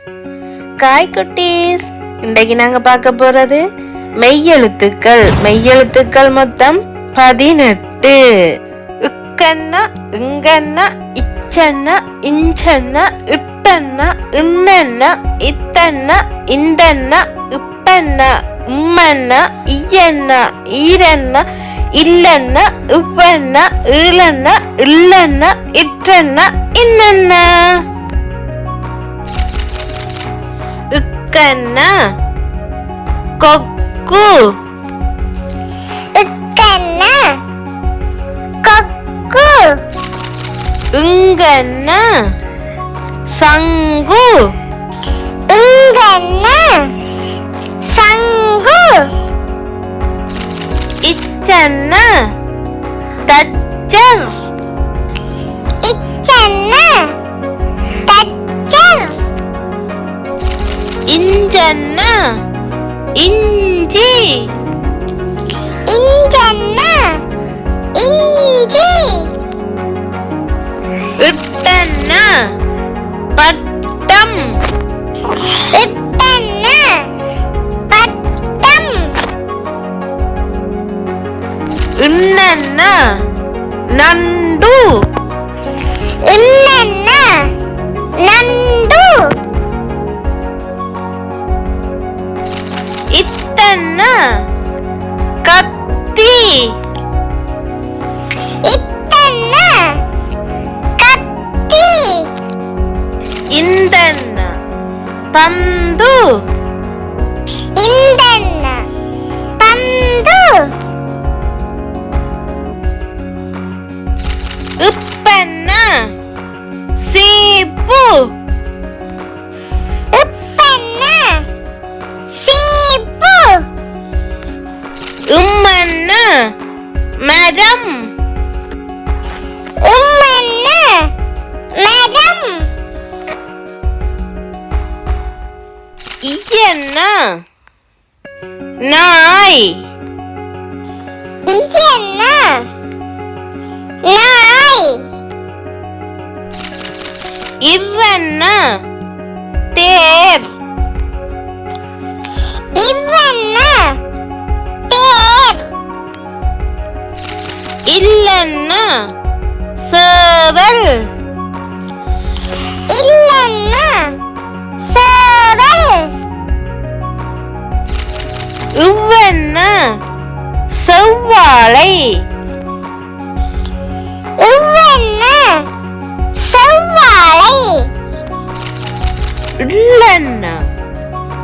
காய் குட்டீஸ், இன்றைக்கு நாங்க பார்க்க போறது மெய்யெழுத்துக்கள். மெய்யெழுத்துக்கள் மொத்தம் 18. உக்கன்னா, இங்கன்னா, இச்சன்னா, இஞ்சன்னா, இட்டன்னா, இன்னன்னா, இத்தன்னா, இந்தன்னா, இப்பன்னா, உம்மன்னா, ஈயன்னா, ஈரன்னா, இல்லன்னா, உப்பன்னா, ஈழன்னா, இல்லன்னா, இற்றன்னா, இன்னன்னா. உக்கன்னா கொக்கு, உக்கன்னா கொக்கு. உங்கன்னா சங்கு, உங்கன்னா சங்கு. இச்சன்னா தச்சர், இச்சன்னா தச்சர். இஞ்சன்னா இஞ்சி, இஞ்சன்னா இஞ்சி. இட்டன்னா பட்டம், இட்டன்னா பட்டம். இன்னன்னா நண்டு, இன்னன்னா நண்டு. இத்தன்னா கத்தி, இத்தன்னா கத்தி. இந்தன்னா பந்து, இந்தன்னா பந்து. உப்பன்னா சீப்பு, உப்பன்னா சீப்பு. உம்மன்னா மரம், உம்மன்னா மரம். ஈயன்னா நாய், இயன்னா நாய். இவ்வன்னா தேர், இவன்னா தேர். இல்லன்னா சேவல், இல்லன்னா சேவல். உவ்வன்னா செவ்வாழை, உவன்னா செவ்வாழை. இல்லன்னா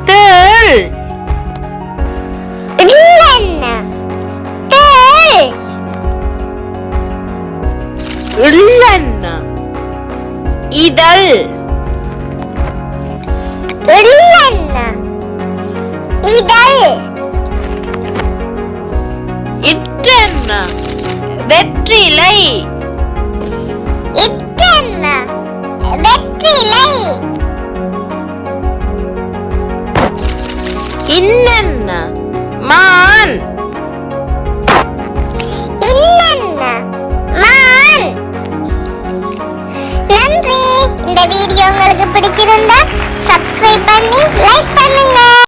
தேள், இல்லன்னா தேள். இல்லன்னா இதழ், இல்லன்னா இதழ். இற்றன்னா வெற்றிலை, இட்டன்னா வெற்றிலை. இன்னன்னா மான், இன்னன்னா மான். நன்றி. இந்த வீடியோ உங்களுக்கு பிடிச்சிருந்தா சப்ஸ்கிரைப் பண்ணி லைக் பண்ணுங்க.